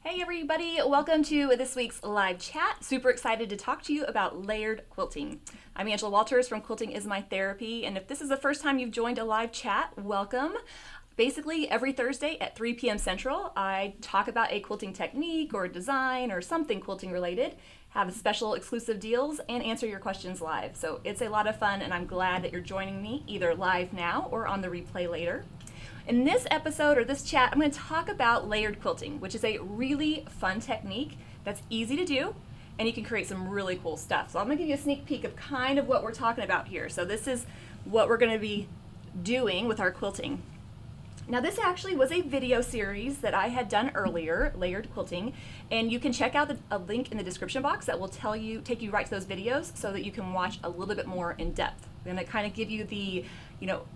Hey everybody, welcome to this week's live chat. Super excited to talk to you about layered quilting. I'm Angela Walters from Quilting is My Therapy, and if this is the first time you've joined a live chat, welcome. Basically, every Thursday at 3 p.m. Central, I talk about a quilting technique or design or something quilting related, have special exclusive deals, and answer your questions live. So it's a lot of fun, and I'm glad that you're joining me either live now or on the replay later. In this episode or this chat, I'm going to talk about layered quilting, which is a really fun technique that's easy to do, and you can create some really cool stuff. So I'm going to give you a sneak peek of kind of what we're talking about here. So this is what we're going to be doing with our quilting. Now this actually was a video series that I had done earlier, layered quilting, and you can check out a link in the description box that will take you right to those videos so that you can watch a little bit more in depth. I'm going to kind of give you the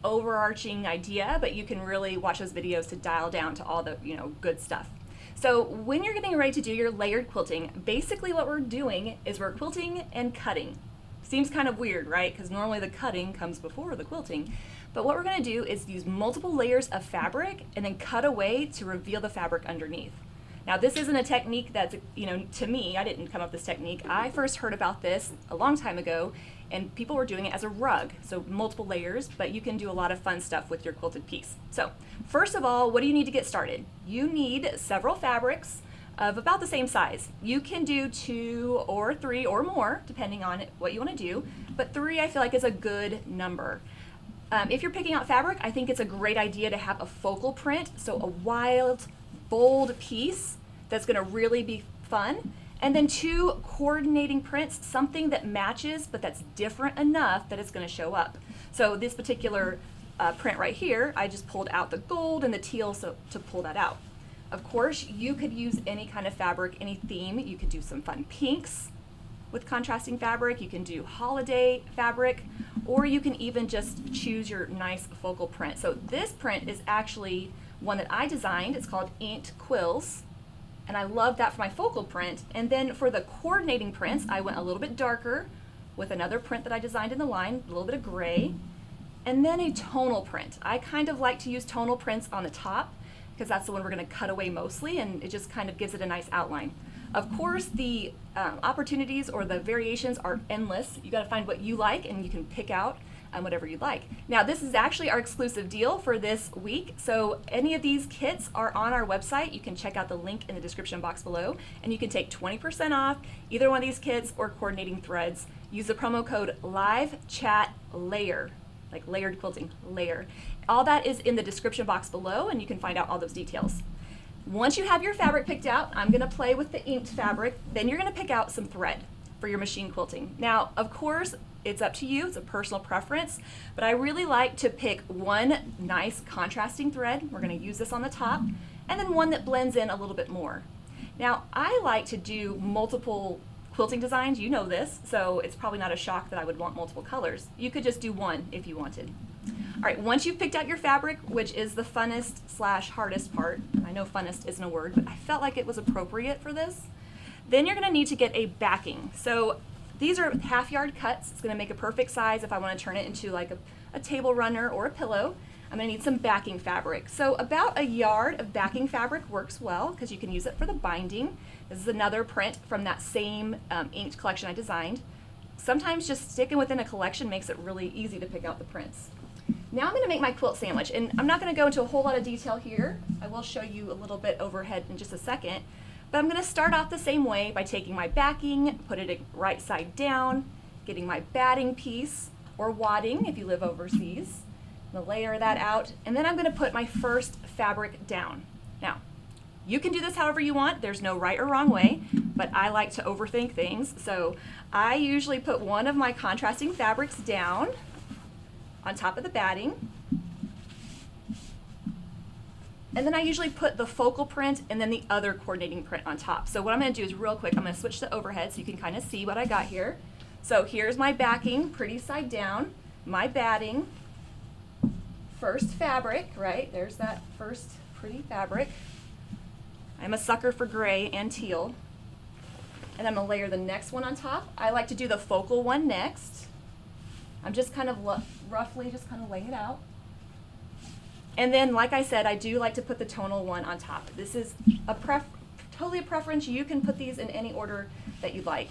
overarching idea, but you can really watch those videos to dial down to all the good stuff. So when you're getting ready to do your layered quilting, basically what we're doing is we're quilting and cutting. Seems kind of weird, right? Because normally the cutting comes before the quilting. But what we're going to do is use multiple layers of fabric and then cut away to reveal the fabric underneath. Now this isn't a technique that's, to me, I didn't come up with this technique. I first heard about this a long time ago, and people were doing it as a rug, so multiple layers, but you can do a lot of fun stuff with your quilted piece. So first of all, what do you need to get started? You need several fabrics of about the same size. You can do 2 or 3 or more, depending on what you want to do, but 3 I feel like is a good number. If you're picking out fabric, I think it's a great idea to have a focal print, so a wild, bold piece that's going to really be fun. And then 2 coordinating prints, something that matches but that's different enough that it's going to show up. So this particular print right here, I just pulled out the gold and the teal to pull that out. Of course, you could use any kind of fabric, any theme. You could do some fun pinks with contrasting fabric. You can do holiday fabric, or you can even just choose your nice focal print. So this print is actually one that I designed. It's called Inked Quills, and I love that for my focal print. And then for the coordinating prints, I went a little bit darker with another print that I designed in the line, a little bit of gray, and then a tonal print. I kind of like to use tonal prints on the top because that's the one we're going to cut away mostly, and it just kind of gives it a nice outline. Of course, the opportunities or the variations are endless. You got to find what you like, and you can pick out whatever you like. Now, this is actually our exclusive deal for this week. So any of these kits are on our website. You can check out the link in the description box below, and you can take 20% off either one of these kits or coordinating threads. Use the promo code LiveChatLayer, like layered quilting, layer. All that is in the description box below, and you can find out all those details. Once you have your fabric picked out, I'm going to play with the inked fabric. Then you're going to pick out some thread for your machine quilting. Now, of course, it's up to you. It's a personal preference, but I really like to pick one nice contrasting thread. We're going to use this on the top, and then one that blends in a little bit more. Now, I like to do multiple quilting designs. You know this, so it's probably not a shock that I would want multiple colors. You could just do one if you wanted. All right, once you've picked out your fabric, which is the funnest / hardest part, I know funnest isn't a word, but I felt like it was appropriate for this, then you're gonna need to get a backing. So these are half-yard cuts. It's gonna make a perfect size if I wanna turn it into like a table runner or a pillow. I'm gonna need some backing fabric. So about 1 yard of backing fabric works well because you can use it for the binding. This is another print from that same inked collection I designed. Sometimes just sticking within a collection makes it really easy to pick out the prints. Now I'm going to make my quilt sandwich, and I'm not going to go into a whole lot of detail here. I will show you a little bit overhead in just a second, but I'm going to start off the same way by taking my backing, put it right side down, getting my batting piece, or wadding if you live overseas. I'm going to layer that out, and then I'm going to put my first fabric down. Now, you can do this however you want. There's no right or wrong way, but I like to overthink things, so I usually put one of my contrasting fabrics down on top of the batting, and then I usually put the focal print and then the other coordinating print on top. So what I'm going to do is real quick, I'm going to switch to overhead so you can kind of see what I got here. So here's my backing, pretty side down, my batting, first fabric, right? There's that first pretty fabric. I'm a sucker for gray and teal. And I'm going to layer the next one on top. I like to do the focal one next. I'm just kind of roughly just kind of lay it out. And then, like I said, I do like to put the tonal one on top. This is a totally a preference. You can put these in any order that you'd like.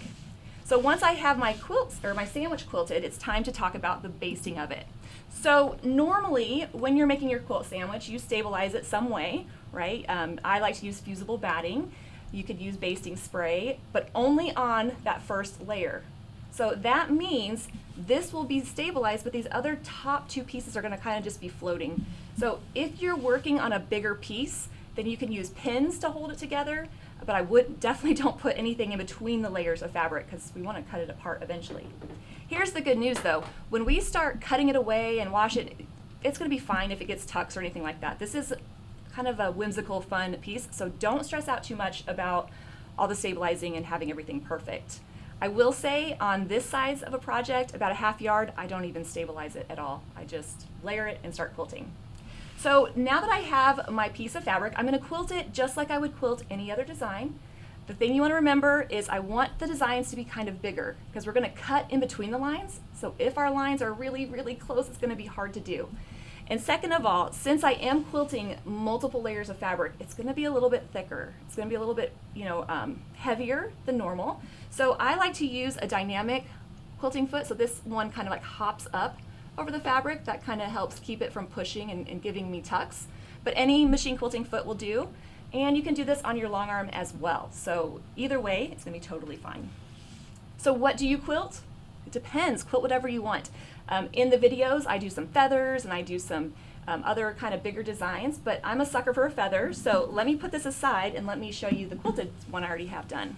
So once I have my quilts or my sandwich quilted, it's time to talk about the basting of it. So normally when you're making your quilt sandwich, you stabilize it some way, right? I like to use fusible batting. You could use basting spray, but only on that first layer. So that means this will be stabilized, but these other top two pieces are going to kind of just be floating. So if you're working on a bigger piece, then you can use pins to hold it together, but I definitely don't put anything in between the layers of fabric because we want to cut it apart eventually. Here's the good news though. When we start cutting it away and wash it, it's going to be fine if it gets tucks or anything like that. This is kind of a whimsical, fun piece, so don't stress out too much about all the stabilizing and having everything perfect. I will say on this size of a project, about a half yard, I don't even stabilize it at all. I just layer it and start quilting. So now that I have my piece of fabric, I'm going to quilt it just like I would quilt any other design. The thing you want to remember is I want the designs to be kind of bigger because we're going to cut in between the lines. So if our lines are really, really close, it's going to be hard to do. And second of all, since I am quilting multiple layers of fabric, it's going to be a little bit thicker. It's going to be a little bit, heavier than normal. So I like to use a dynamic quilting foot. So this one kind of like hops up over the fabric. That kind of helps keep it from pushing and giving me tucks. But any machine quilting foot will do. And you can do this on your long arm as well. So either way, it's going to be totally fine. So what do you quilt? It depends. Quilt whatever you want. In the videos, I do some feathers and I do some other kind of bigger designs, but I'm a sucker for a feather. So let me put this aside and let me show you the quilted one I already have done.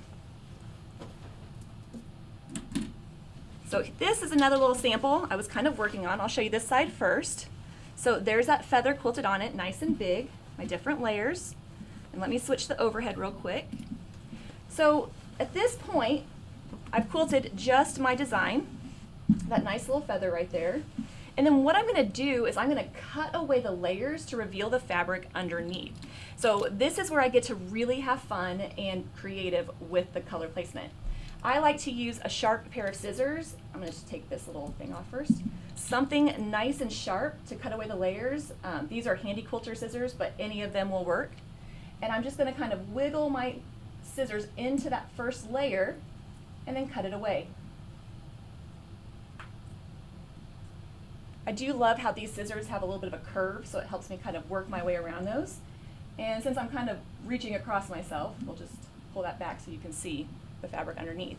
So this is another little sample I was kind of working on. I'll show you this side first. So there's that feather quilted on it, nice and big, my different layers. And let me switch the overhead real quick. So at this point, I've quilted just my design, that nice little feather right there. And then what I'm going to do is I'm going to cut away the layers to reveal the fabric underneath. So this is where I get to really have fun and creative with the color placement. I like to use a sharp pair of scissors. I'm going to just take this little thing off first. Something nice and sharp to cut away the layers. These are handy quilter scissors, but any of them will work. And I'm just going to kind of wiggle my scissors into that first layer and then cut it away. I do love how these scissors have a little bit of a curve, so it helps me kind of work my way around those. And since I'm kind of reaching across myself, we'll just pull that back so you can see the fabric underneath.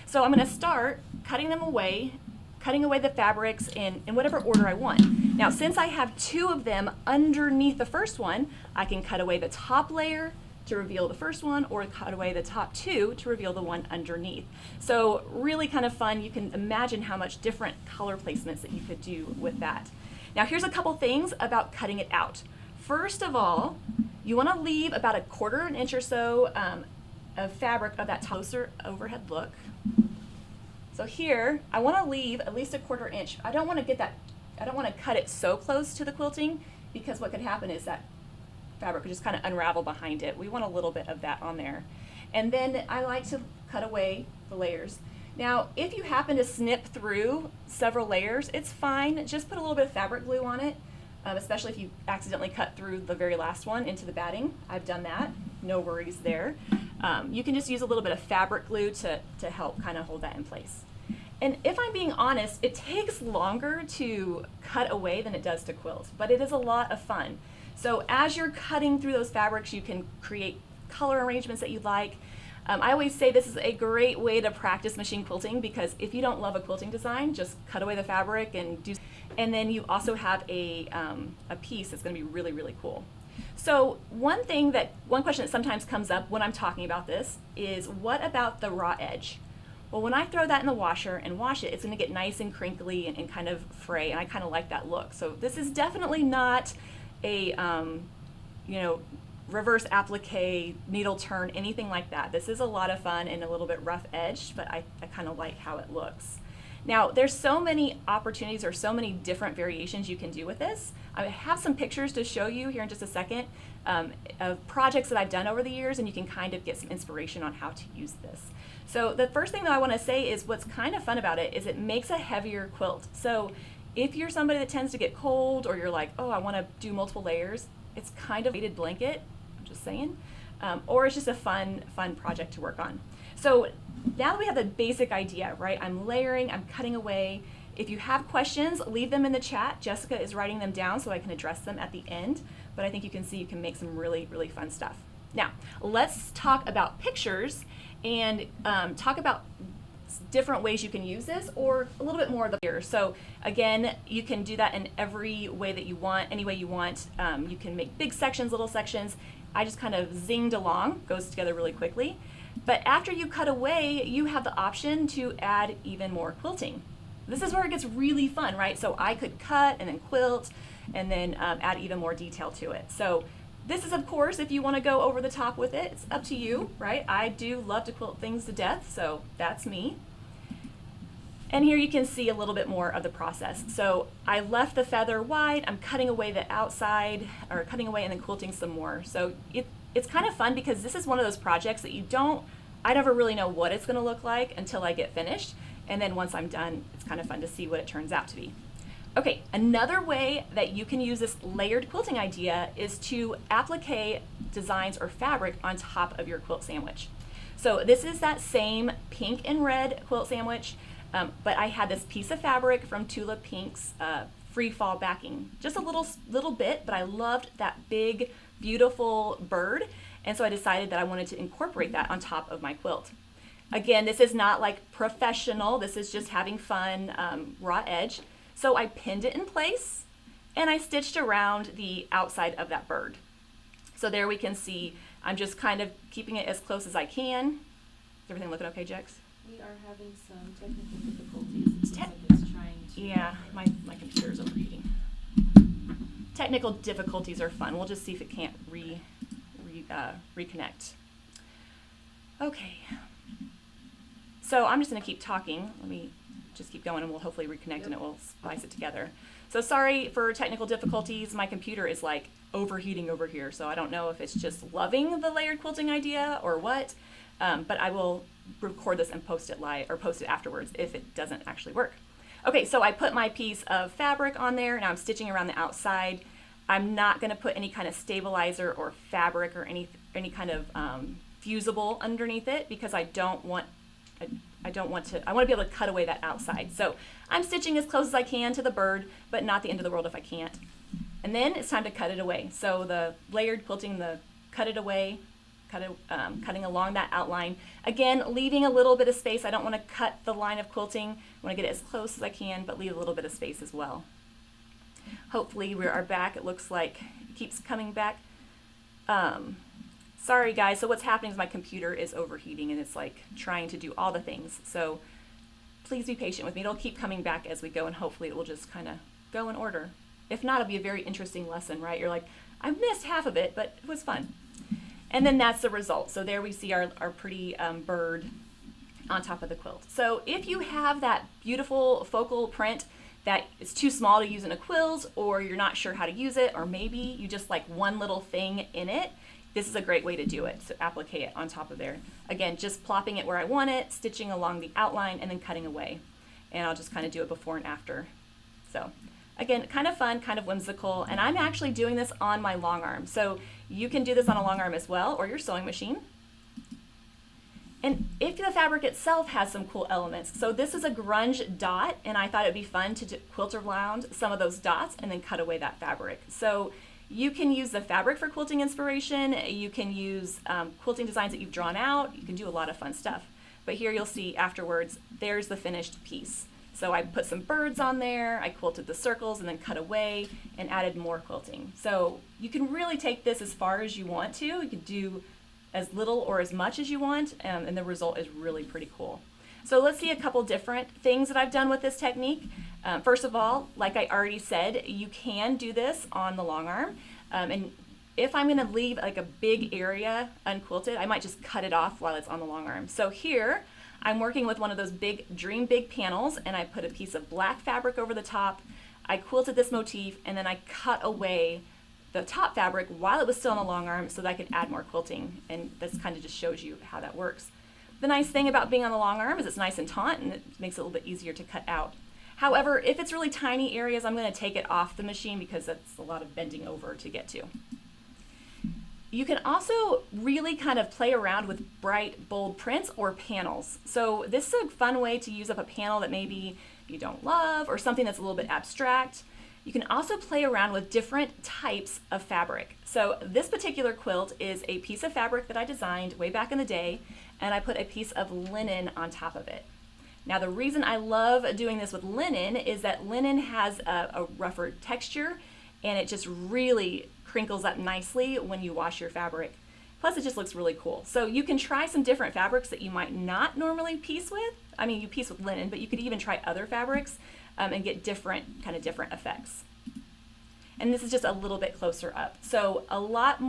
So I'm going to start cutting them away, cutting away the fabrics in whatever order I want. Now, since I have two of them underneath the first one, I can cut away the top layer to reveal the first one, or cut away the top two to reveal the one underneath. So really kind of fun. You can imagine how much different color placements that you could do with that. Now here's a couple things about cutting it out. First of all, you want to leave about 1/4 inch or so of fabric of that closer overhead look. So here, I want to leave at least 1/4 inch. I don't want to cut it so close to the quilting because what could happen is that fabric would just kind of unravel behind it. We want a little bit of that on there. And then I like to cut away the layers. Now, if you happen to snip through several layers, it's fine. Just put a little bit of fabric glue on it, especially if you accidentally cut through the very last one into the batting. I've done that. No worries there. You can just use a little bit of fabric glue to help kind of hold that in place. And if I'm being honest, it takes longer to cut away than it does to quilt, but it is a lot of fun. So as you're cutting through those fabrics, you can create color arrangements that you like. I always say this is a great way to practice machine quilting because if you don't love a quilting design, just cut away the fabric and then you also have a piece that's going to be really, really cool. So one question that sometimes comes up when I'm talking about this is, what about the raw edge? Well, when I throw that in the washer and wash it, it's going to get nice and crinkly and kind of fray, and I kind of like that look. So this is definitely not a reverse applique, needle turn, anything like that. This is a lot of fun and a little bit rough edged, but I kind of like how it looks. Now, there's so many opportunities or so many different variations you can do with this. I have some pictures to show you here in just a second of projects that I've done over the years, and you can kind of get some inspiration on how to use this. So the first thing that I want to say is what's kind of fun about it is it makes a heavier quilt. So if you're somebody that tends to get cold, or you're like, oh, I want to do multiple layers, it's kind of a weighted blanket, I'm just saying. or it's just a fun project to work on. So now that we have the basic idea, right? I'm layering, I'm cutting away. If you have questions, leave them in the chat. Jessica is writing them down so I can address them at the end, but I think you can see you can make some really, really fun stuff. Now, let's talk about pictures and talk about different ways you can use this, or a little bit more of the here. So again, you can do that in every way that you want, any way you want. You can make big sections, little sections. I just kind of zinged along, goes together really quickly. But after you cut away, you have the option to add even more quilting. This is where it gets really fun, right? So I could cut and then quilt and then add even more detail to it. So this is, of course, if you want to go over the top with it, it's up to you, right? I do love to quilt things to death, so that's me. And here you can see a little bit more of the process. So I left the feather wide, I'm cutting away the outside, or cutting away and then quilting some more. So it's kind of fun because this is one of those projects that I never really know what it's going to look like until I get finished. And then once I'm done, it's kind of fun to see what it turns out to be. Okay, another way that you can use this layered quilting idea is to applique designs or fabric on top of your quilt sandwich. So this is that same pink and red quilt sandwich, but I had this piece of fabric from Tula Pink's free fall backing. Just a little bit, but I loved that big, beautiful bird, and so I decided that I wanted to incorporate that on top of my quilt. Again, this is not like professional, this is just having fun, raw edge. So I pinned it in place and I stitched around the outside of that bird. So there we can see, I'm just kind of keeping it as close as I can. Is everything looking okay, Jex? We are having some technical difficulties. It looks like it's trying to... Yeah, my computer is overheating. Technical difficulties are fun. We'll just see if it can't reconnect. Okay. So I'm just going to keep talking. Let me just keep going and we'll hopefully reconnect and it will splice it together. So sorry for technical difficulties. My computer is like overheating over here, so I don't know if it's just loving the layered quilting idea or what, but I will record this and post it live or post it afterwards if it doesn't actually work. Okay, so I put my piece of fabric on there. Now I'm stitching around the outside. I'm not going to put any kind of stabilizer or fabric or any kind of fusible underneath it because I want to be able to cut away that outside. So I'm stitching as close as I can to the bird, but not the end of the world if I can't. And then it's time to cut it away. So the layered quilting, cutting along that outline. Again, leaving a little bit of space. I don't want to cut the line of quilting. I want to get it as close as I can, but leave a little bit of space as well. Hopefully we are back. It looks like it keeps coming back. Sorry guys, so what's happening is my computer is overheating and it's like trying to do all the things. So please be patient with me. It'll keep coming back as we go and hopefully it will just kind of go in order. If not, it'll be a very interesting lesson, right? You're like, I missed half of it, but it was fun. And then that's the result. So there we see our pretty bird on top of the quilt. So if you have that beautiful focal print that is too small to use in a quilt, or you're not sure how to use it, or maybe you just like one little thing in it, this is a great way to do it. So applique it on top of there. Again, just plopping it where I want it, stitching along the outline, and then cutting away. And I'll just kind of do it before and after. So again, kind of fun, kind of whimsical. And I'm actually doing this on my long arm. So you can do this on a long arm as well, or your sewing machine. And if the fabric itself has some cool elements. So this is a grunge dot, and I thought it'd be fun to quilt around some of those dots and then cut away that fabric. So you can use the fabric for quilting inspiration. You can use quilting designs that you've drawn out. You can do a lot of fun stuff. But here you'll see afterwards, there's the finished piece. So I put some birds on there, I quilted the circles and then cut away and added more quilting. So you can really take this as far as you want to. You can do as little or as much as you want, and the result is really pretty cool. So let's see a couple different things that I've done with this technique. First of all, like I already said, you can do this on the long arm. And if I'm gonna leave like a big area unquilted, I might just cut it off while it's on the long arm. So here, I'm working with one of those big Dream Big panels, and I put a piece of black fabric over the top. I quilted this motif, and then I cut away the top fabric while it was still on the long arm so that I could add more quilting. And this kind of just shows you how that works. The nice thing about being on the long arm is it's nice and taut, and it makes it a little bit easier to cut out. However, if it's really tiny areas, I'm going to take it off the machine because that's a lot of bending over to get to. You can also really kind of play around with bright, bold prints or panels. So this is a fun way to use up a panel that maybe you don't love or something that's a little bit abstract. You can also play around with different types of fabric. So this particular quilt is a piece of fabric that I designed way back in the day, and I put a piece of linen on top of it. Now the reason I love doing this with linen is that linen has a rougher texture, and it just really crinkles up nicely when you wash your fabric. Plus it just looks really cool. So you can try some different fabrics that you might not normally piece with. I mean, you piece with linen, but you could even try other fabrics and get different effects. And this is just a little bit closer up. So a lot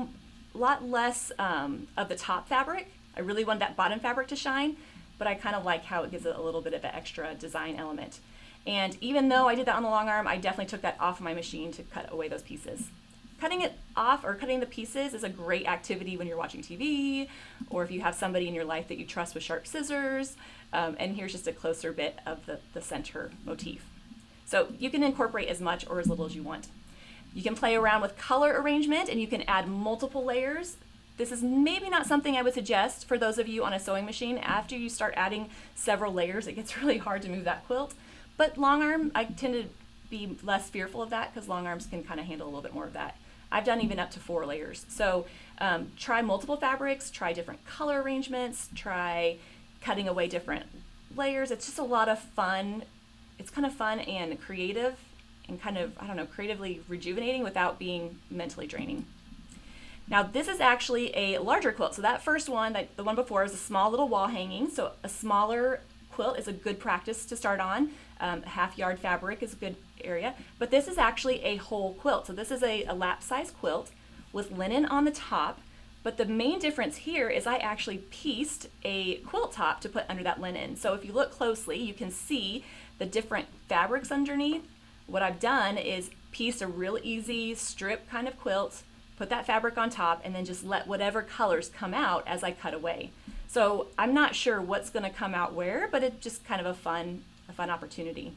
less of the top fabric. I really want that bottom fabric to shine, but I kind of like how it gives it a little bit of an extra design element. And even though I did that on the long arm, I definitely took that off my machine to cut away those pieces. Cutting it off or cutting the pieces is a great activity when you're watching TV, or if you have somebody in your life that you trust with sharp scissors. And here's just a closer bit of the center motif. So you can incorporate as much or as little as you want. You can play around with color arrangement, and you can add multiple layers. This is maybe not something I would suggest for those of you on a sewing machine. After you start adding several layers, it gets really hard to move that quilt. But long arm, I tend to be less fearful of that because long arms can kind of handle a little bit more of that. I've done even up to 4 layers. So try multiple fabrics, try different color arrangements, try cutting away different layers. It's just a lot of fun. It's kind of fun and creative and kind of, I don't know, creatively rejuvenating without being mentally draining. Now this is actually a larger quilt. So that first one, the one before, was a small little wall hanging. So a smaller quilt is a good practice to start on. Half yard fabric is a good area, but this is actually a whole quilt. So this is a lap size quilt with linen on the top, but the main difference here is I actually pieced a quilt top to put under that linen. So if you look closely, you can see the different fabrics underneath. What I've done is pieced a real easy strip kind of quilt, put that fabric on top, and then just let whatever colors come out as I cut away. So I'm not sure what's going to come out where, but it's just kind of a fun opportunity.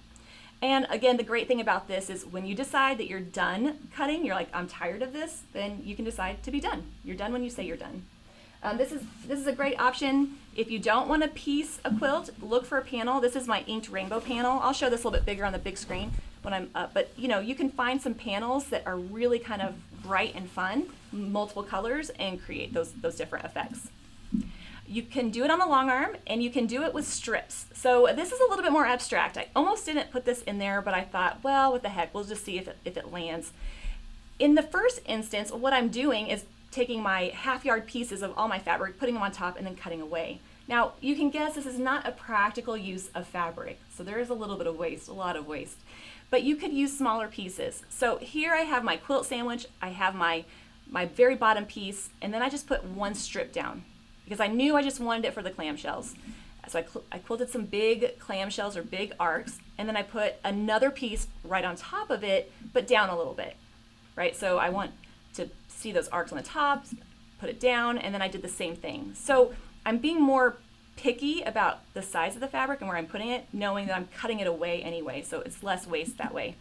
And again, the great thing about this is when you decide that you're done cutting, you're like, I'm tired of this, then you can decide to be done. You're done when you say you're done. This is a great option. If you don't want to piece a quilt, look for a panel. This is my inked rainbow panel. I'll show this a little bit bigger on the big screen when I'm up, but you can find some panels that are really kind of bright and fun, multiple colors, and create those different effects. You can do it on the long arm, and you can do it with strips. So this is a little bit more abstract. I almost didn't put this in there, but I thought, well, what the heck, we'll just see if it lands. In the first instance, what I'm doing is taking my half-yard pieces of all my fabric, putting them on top, and then cutting away. Now, you can guess this is not a practical use of fabric, so there is a little bit of waste, a lot of waste. But you could use smaller pieces. So here I have my quilt sandwich, I have my very bottom piece, and then I just put one strip down, because I knew I just wanted it for the clamshells. So I quilted some big clamshells or big arcs, and then I put another piece right on top of it, but down a little bit, right? So I want to see those arcs on the top, put it down, and then I did the same thing. So I'm being more picky about the size of the fabric and where I'm putting it, knowing that I'm cutting it away anyway, so it's less waste that way.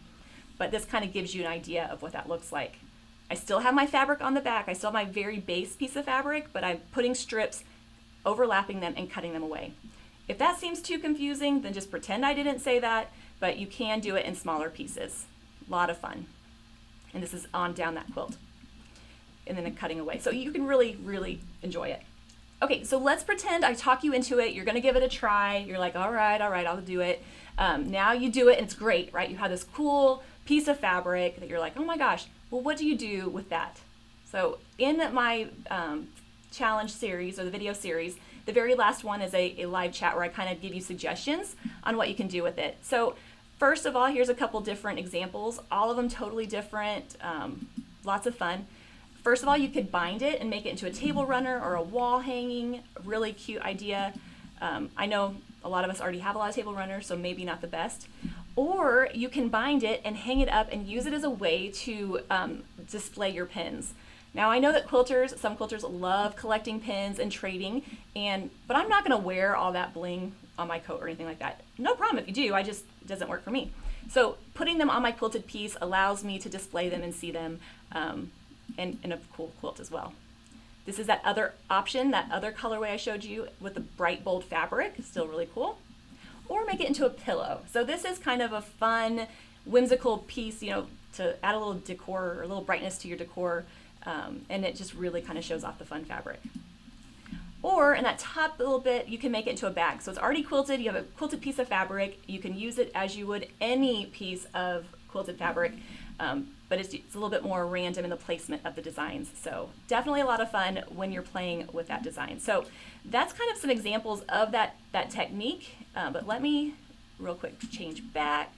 But this kind of gives you an idea of what that looks like. I still have my fabric on the back. I still have my very base piece of fabric, but I'm putting strips, overlapping them, and cutting them away. If that seems too confusing, then just pretend I didn't say that, but you can do it in smaller pieces. A lot of fun. And this is on down that quilt. And then cutting away. So you can really, really enjoy it. Okay, so let's pretend I talk you into it. You're gonna give it a try. You're like, all right, I'll do it. Now you do it and it's great, right? You have this cool piece of fabric that you're like, oh my gosh, well, what do you do with that? So in my challenge series or the video series, the very last one is a live chat where I kind of give you suggestions on what you can do with it. So first of all, here's a couple different examples, all of them totally different, lots of fun. First of all, you could bind it and make it into a table runner or a wall hanging, really cute idea. I know a lot of us already have a lot of table runners, so maybe not the best. Or you can bind it and hang it up and use it as a way to display your pins. Now I know that some quilters love collecting pins and trading, but I'm not gonna wear all that bling on my coat or anything like that. No problem if you do, it doesn't work for me. So putting them on my quilted piece allows me to display them and see them in a cool quilt as well. This is that other option, that other colorway I showed you with the bright, bold fabric. Still really cool. Or make it into a pillow. So this is kind of a fun, whimsical piece, you know, to add a little decor or a little brightness to your decor, and it just really kind of shows off the fun fabric. Or in that top little bit, you can make it into a bag. So it's already quilted, you have a quilted piece of fabric, you can use it as you would any piece of quilted fabric, but it's a little bit more random in the placement of the designs. So definitely a lot of fun when you're playing with that design. So that's kind of some examples of that technique, but let me real quick change back.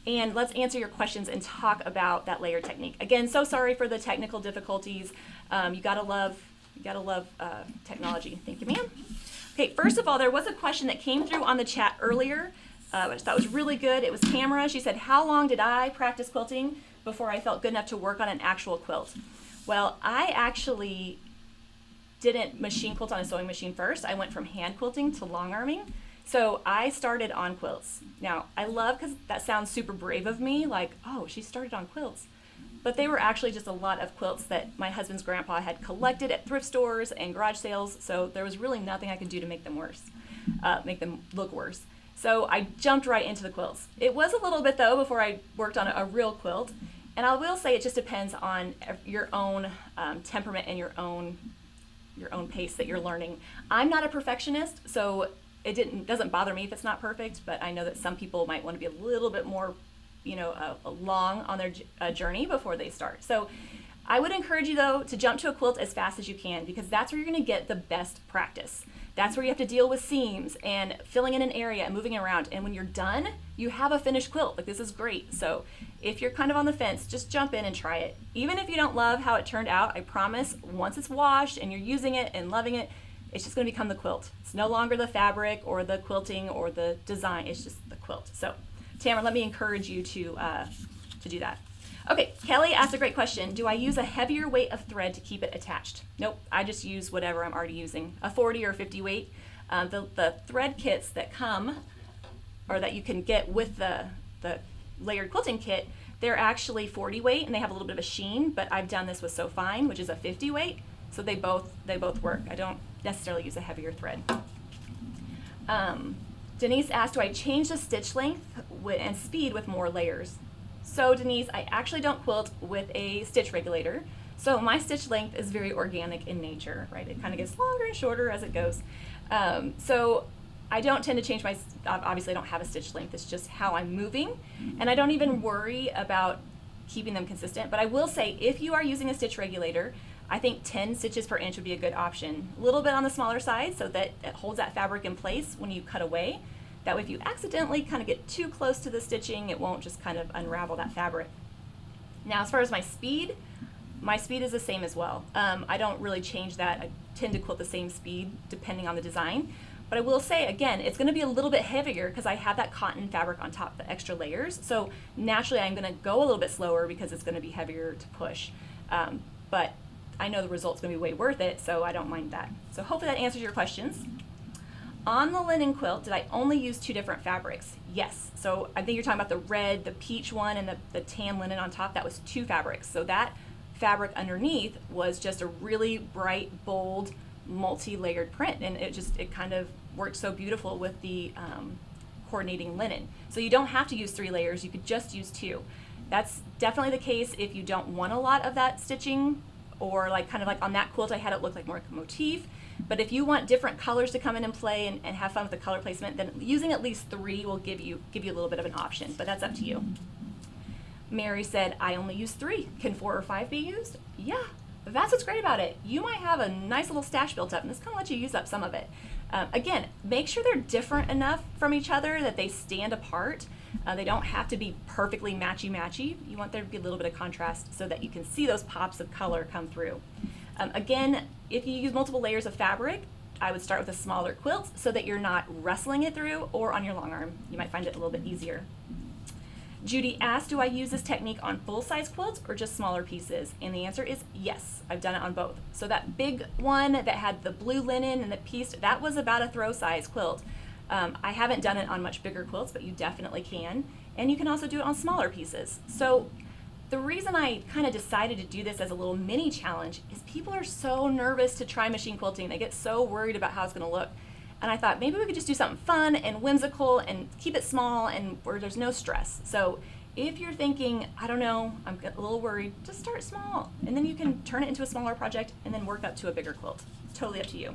And let's answer your questions and talk about that layered technique. Again, so sorry for the technical difficulties. You gotta love technology. Thank you, ma'am. Okay, first of all, there was a question that came through on the chat earlier, which I thought was really good. It was Tamara. She said, how long did I practice quilting before I felt good enough to work on an actual quilt? Well, I actually didn't machine quilt on a sewing machine first. I went from hand quilting to long arming. So I started on quilts. Now, I love, because that sounds super brave of me, like, oh, she started on quilts. But they were actually just a lot of quilts that my husband's grandpa had collected at thrift stores and garage sales, so there was really nothing I could do to make them worse, make them look worse. So I jumped right into the quilts. It was a little bit, though, before I worked on a real quilt, and I will say it just depends on your own temperament and your own pace that you're learning. I'm not a perfectionist, so it doesn't bother me if it's not perfect, but I know that some people might want to be a little bit more, you know, long on their journey before they start. So I would encourage you, though, to jump to a quilt as fast as you can, because that's where you're going to get the best practice. That's where you have to deal with seams and filling in an area and moving around. And when you're done, you have a finished quilt. Like, this is great. So if you're kind of on the fence, just jump in and try it. Even if you don't love how it turned out, I promise, once it's washed and you're using it and loving it, it's just going to become the quilt. It's no longer the fabric or the quilting or the design. It's just the quilt. So Tamara, let me encourage you to do that. Okay, Kelly asked a great question. Do I use a heavier weight of thread to keep it attached? Nope, I just use whatever I'm already using, a 40 or 50 weight. The thread kits that come, or that you can get with the layered quilting kit, they're actually 40 weight and they have a little bit of a sheen, but I've done this with So Fine, which is a 50 weight, so they both work. I don't necessarily use a heavier thread. Denise asked, do I change the stitch length and speed with more layers? So Denise, I actually don't quilt with a stitch regulator. So my stitch length is very organic in nature, right? It kind of gets longer and shorter as it goes. So I don't tend to change obviously I don't have a stitch length, it's just how I'm moving. And I don't even worry about keeping them consistent. But I will say, if you are using a stitch regulator, I think 10 stitches per inch would be a good option. A little bit on the smaller side so that it holds that fabric in place when you cut away. That way, if you accidentally kind of get too close to the stitching, it won't just kind of unravel that fabric. Now, as far as my speed is the same as well. I don't really change that. I tend to quilt the same speed depending on the design. But I will say, again, it's going to be a little bit heavier because I have that cotton fabric on top, the extra layers. So naturally, I'm going to go a little bit slower because it's going to be heavier to push. But I know the result's going to be way worth it, so I don't mind that. So hopefully that answers your questions. On the linen quilt, did I only use 2 different fabrics? Yes. So I think you're talking about the red, the peach one, and the tan linen on top. That was 2 fabrics. So that fabric underneath was just a really bright, bold, multi-layered print, and it kind of worked so beautiful with the coordinating linen. So you don't have to use 3 layers. You could just use 2. That's definitely the case if you don't want a lot of that stitching, or kind of like on that quilt I had it look like more like a motif. But if you want different colors to come in and play and have fun with the color placement, then using at least 3 will give you a little bit of an option, but that's up to you. Mary said, I only use 3. Can 4 or 5 be used? Yeah, that's what's great about it. You might have a nice little stash built up, and this kind of lets you use up some of it. Again, make sure they're different enough from each other that they stand apart. They don't have to be perfectly matchy-matchy. You want there to be a little bit of contrast so that you can see those pops of color come through. Again, if you use multiple layers of fabric, I would start with a smaller quilt so that you're not wrestling it through, or on your long arm. You might find it a little bit easier. Judy asked, do I use this technique on full-size quilts or just smaller pieces? And the answer is yes, I've done it on both. So that big one that had the blue linen and the piece, that was about a throw size quilt. I haven't done it on much bigger quilts, but you definitely can. And you can also do it on smaller pieces. So the reason I kind of decided to do this as a little mini challenge is people are so nervous to try machine quilting. They get so worried about how it's going to look. And I thought maybe we could just do something fun and whimsical and keep it small and where there's no stress. So if you're thinking, I don't know, I'm a little worried, just start small. And then you can turn it into a smaller project and then work up to a bigger quilt. Totally up to you.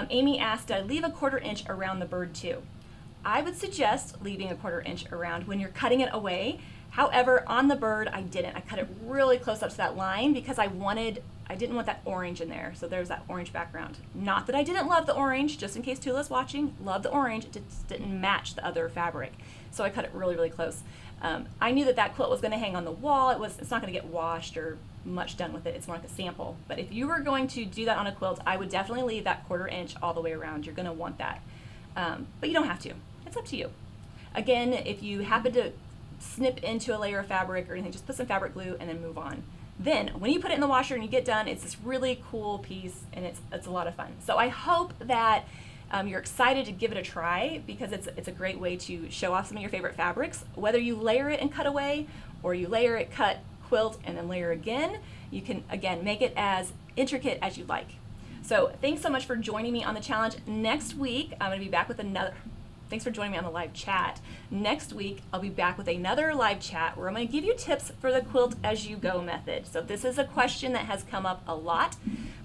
Amy asked, leave a 1/4 inch around the bird too. I would suggest leaving a 1/4 inch around when you're cutting it away. However, on the bird, I didn't. I cut it really close up to that line because I didn't want that orange in there. So there's that orange background. Not that I didn't love the orange, just in case Tula's watching, love the orange. It just didn't match the other fabric. So I cut it really, really close. I knew that quilt was gonna hang on the wall. It's not gonna get washed or much done with it. It's more like a sample. But if you were going to do that on a quilt, I would definitely leave that 1/4 inch all the way around. You're gonna want that. But you don't have to. It's up to you. Again, if you happen to snip into a layer of fabric or anything, just put some fabric glue and then move on. Then when you put it in the washer and you get done, it's this really cool piece and it's a lot of fun. So I hope that you're excited to give it a try because it's a great way to show off some of your favorite fabrics. Whether you layer it and cut away or you layer it, cut, quilt, and then layer again, you can again make it as intricate as you like. So thanks so much for joining me on the challenge. Next week, I'm gonna be back with thanks for joining me on the live chat. Next week, I'll be back with another live chat where I'm going to give you tips for the quilt as you go method. So this is a question that has come up a lot.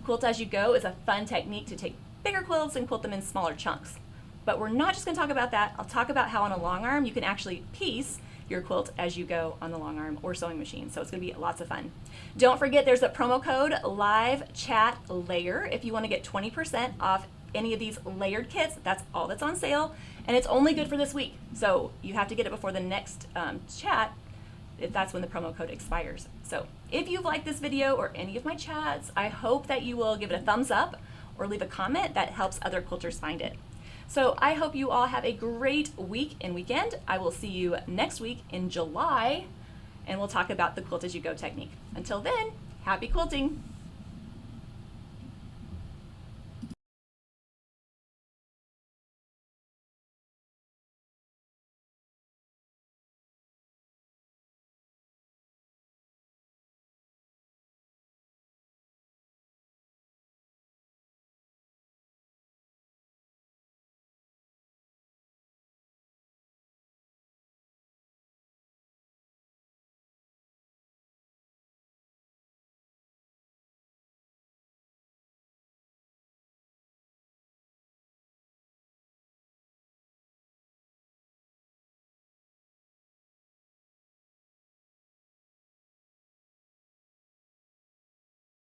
Quilt as you go is a fun technique to take bigger quilts and quilt them in smaller chunks. But we're not just going to talk about that. I'll talk about how on a long arm you can actually piece your quilt as you go on the long arm or sewing machine. So it's going to be lots of fun. Don't forget there's a promo code live chat layer if you want to get 20% off any of these layered kits. That's all that's on sale. And it's only good for this week. So you have to get it before the next chat if that's when the promo code expires. So if you've liked this video or any of my chats, I hope that you will give it a thumbs up or leave a comment that helps other quilters find it. So I hope you all have a great week and weekend. I will see you next week in July and we'll talk about the quilt as you go technique. Until then, happy quilting.